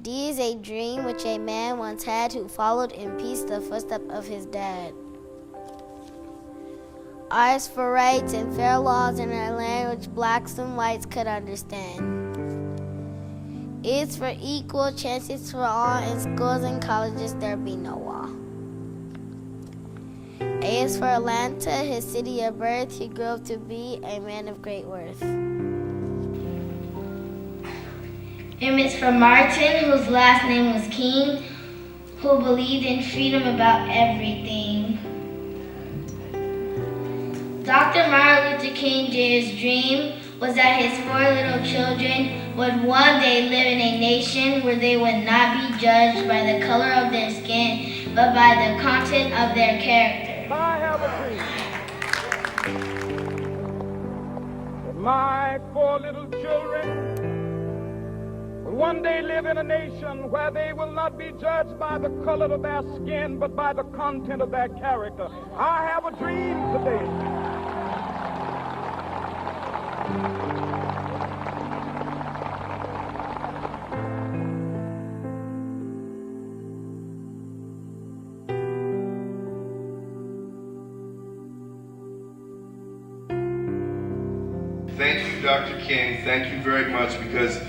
D is a dream which a man once had who followed in peace the footsteps of his dad. R is for rights and fair laws in a land which blacks and whites could understand. E is for equal chances for all in schools and colleges there be no wall. A is for Atlanta, his city of birth, he grew up to be a man of great worth. M is for Martin, whose last name was King, who believed in freedom about everything. Dr. Martin Luther King Jr.'s dream was that his 4 little children would one day live in a nation where they would not be judged by the color of their skin, but by the content of their character. I have a dream that my 4 little children will one day live in a nation where they will not be judged by the color of their skin, but by the content of their character. I have a dream today. Thank you, Dr. King. Thank you very much, because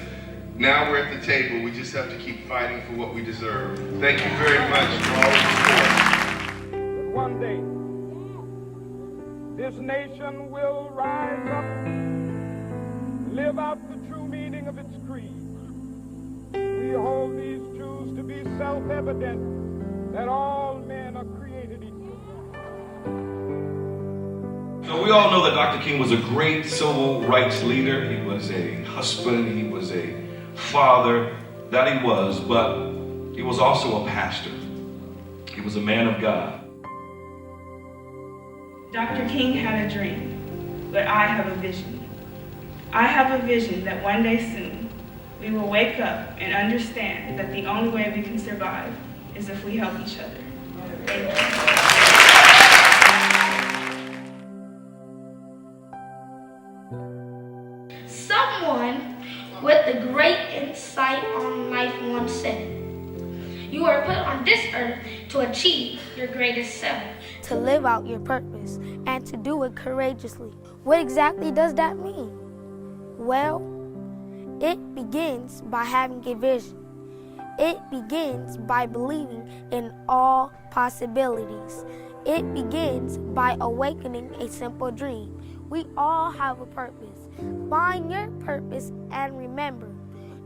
now we're at the table. We just have to keep fighting for what we deserve. Thank you very much for all the support. One day, this nation will rise up, live out the true meaning of its creed. We hold these truths to be self-evident, that all men are created equal. So we all know that Dr. King was a great civil rights leader. He was a husband, he was a father, that he was, but he was also a pastor. He was a man of God. Dr. King had a dream, but I have a vision. I have a vision that one day soon, we will wake up and understand that the only way we can survive is if we help each other. Thank you. Someone with a great insight on life once said, "You are put on this earth to achieve your greatest self." To live out your purpose and to do it courageously. What exactly does that mean? Well, it begins by having a vision. It begins by believing in all possibilities. It begins by awakening a simple dream. We all have a purpose. Find your purpose and remember,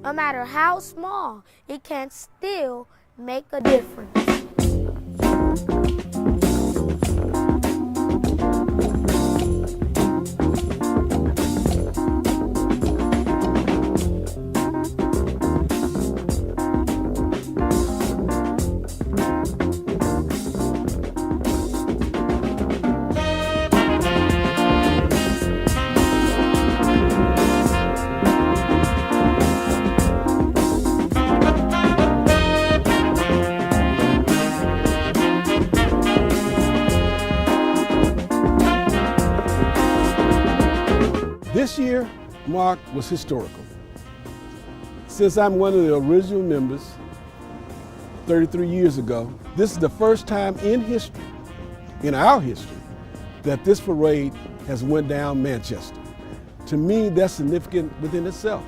no matter how small, it can still make a difference. This year, Mark, was historical. Since I'm one of the original members 33 years ago, this is the first time in history, in our history, that this parade has went down Manchester. To me, that's significant within itself.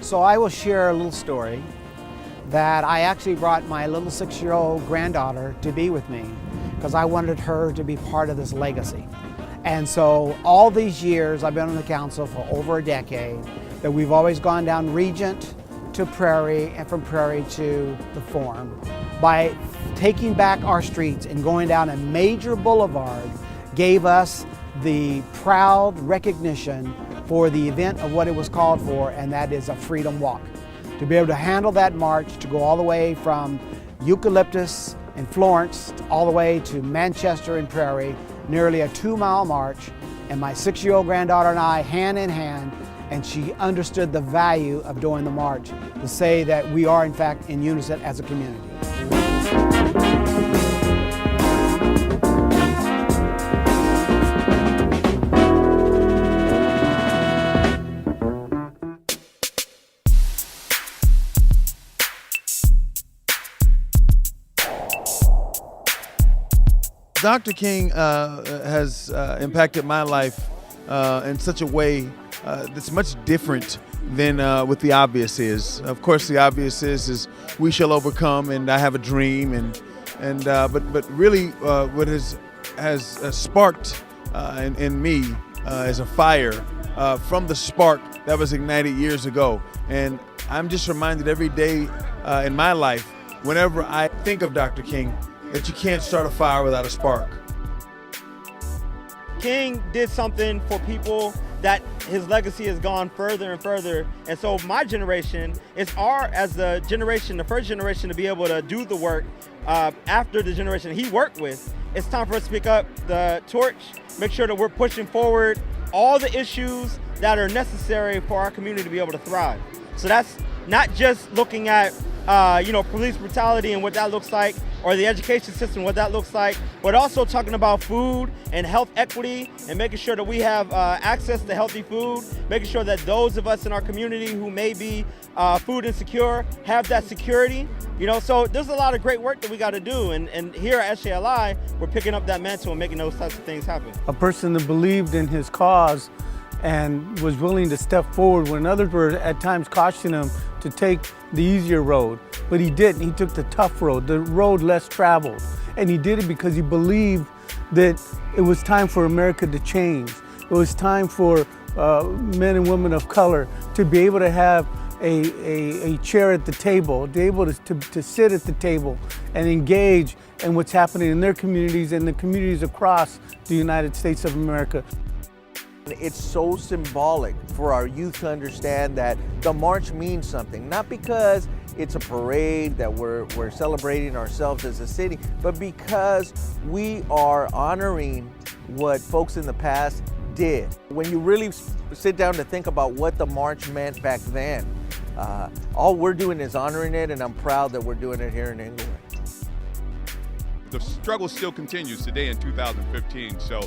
So I will share a little story that I actually brought my little 6-year-old granddaughter to be with me because I wanted her to be part of this legacy. And so all these years, I've been on the council for over a decade, that we've always gone down Regent to Prairie and from Prairie to the Forum. By taking back our streets and going down a major boulevard gave us the proud recognition for the event of what it was called for, and that is a freedom walk. To be able to handle that march, to go all the way from Eucalyptus and Florence all the way to Manchester and Prairie, nearly a 2-mile march, and my 6-year-old granddaughter and I hand in hand, and she understood the value of doing the march to say that we are in fact in unison as a community. Dr. King has impacted my life in such a way that's much different than what the obvious is. Of course, the obvious is we shall overcome, and I have a dream, but really what has sparked in me is a fire from the spark that was ignited years ago. And I'm just reminded every day in my life, whenever I think of Dr. King, that you can't start a fire without a spark. King did something for people that his legacy has gone further and further. And so my generation is as the first generation to be able to do the work after the generation he worked with. It's time for us to pick up the torch, make sure that we're pushing forward all the issues that are necessary for our community to be able to thrive. So that's not just looking at police brutality and what that looks like, or the education system, what that looks like, but also talking about food and health equity and making sure that we have access to healthy food, making sure that those of us in our community who may be food insecure have that security. So there's a lot of great work that we got to do, and here at SJLI, we're picking up that mantle and making those types of things happen. A person that believed in his cause and was willing to step forward when others were at times cautioning him to take the easier road. But he didn't. He took the tough road, the road less traveled. And he did it because he believed that it was time for America to change. It was time for men and women of color to be able to have a chair at the table, to be able to sit at the table and engage in what's happening in their communities and the communities across the United States of America. It's so symbolic for our youth to understand that the march means something, not because it's a parade that we're celebrating ourselves as a city, but because we are honoring what folks in the past did. When you really sit down to think about what the march meant back then, all we're doing is honoring it, and I'm proud that we're doing it here in Inglewood. The struggle still continues today in 2015, so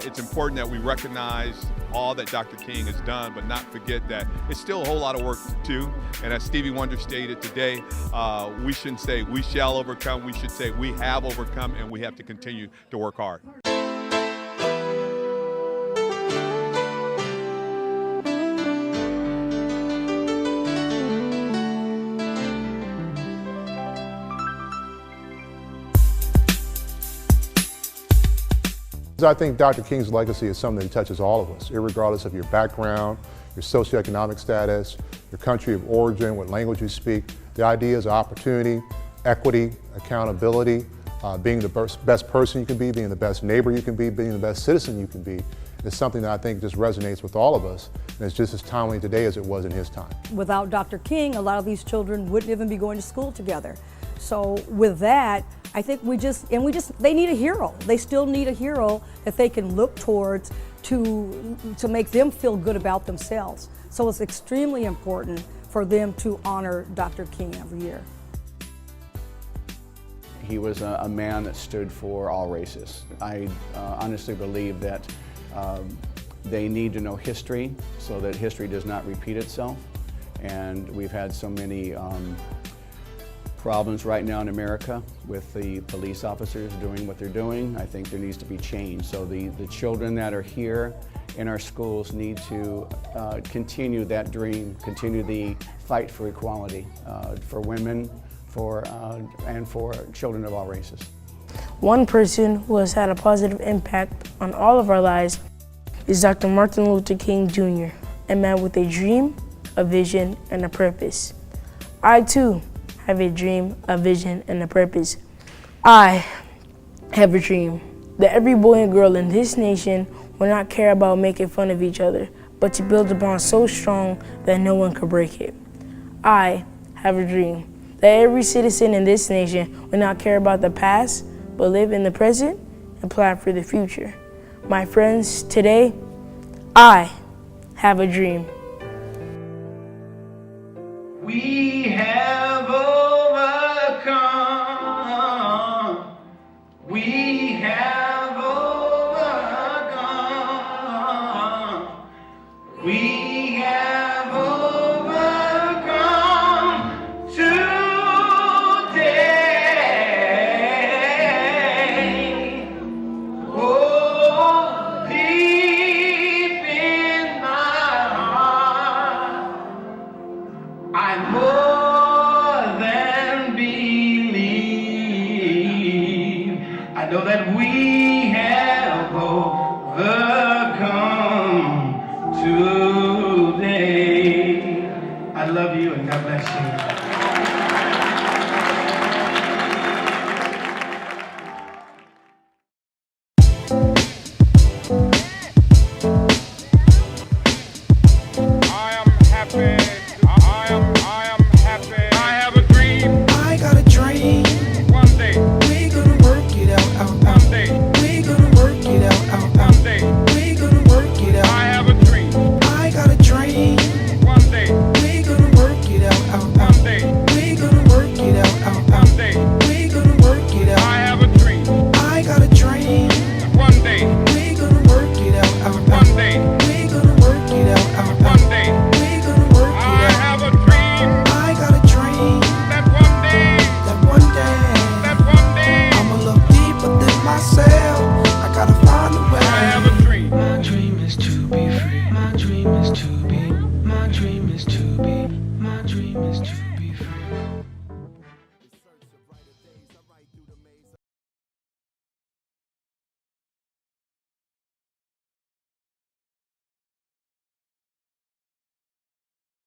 it's important that we recognize all that Dr. King has done, but not forget that it's still a whole lot of work to do. And as Stevie Wonder stated today, we shouldn't say we shall overcome, we should say we have overcome, and we have to continue to work hard. I think Dr. King's legacy is something that touches all of us, irregardless of your background, your socioeconomic status, your country of origin, what language you speak. The idea is opportunity, equity, accountability, being the best person you can be, being the best neighbor you can be, being the best citizen you can be, is something that I think just resonates with all of us, and it's just as timely today as it was in his time. Without Dr. King, a lot of these children wouldn't even be going to school together. So with that, I think they need a hero. They still need a hero that they can look towards to make them feel good about themselves. So it's extremely important for them to honor Dr. King every year. He was a man that stood for all races. I honestly believe that they need to know history so that history does not repeat itself. And we've had so many problems right now in America with the police officers doing what they're doing. I think there needs to be change. So the children that are here in our schools need to continue that dream, continue the fight for equality for women, and for children of all races. One person who has had a positive impact on all of our lives is Dr. Martin Luther King Jr., a man with a dream, a vision, and a purpose. I too have a dream, a vision, and a purpose. I have a dream that every boy and girl in this nation will not care about making fun of each other, but to build a bond so strong that no one can break it. I have a dream that every citizen in this nation will not care about the past, but live in the present and plan for the future. My friends, today, I have a dream. We have overcome. We have overcome. We have overcome today. know that we have overcome today. I love you and God bless you.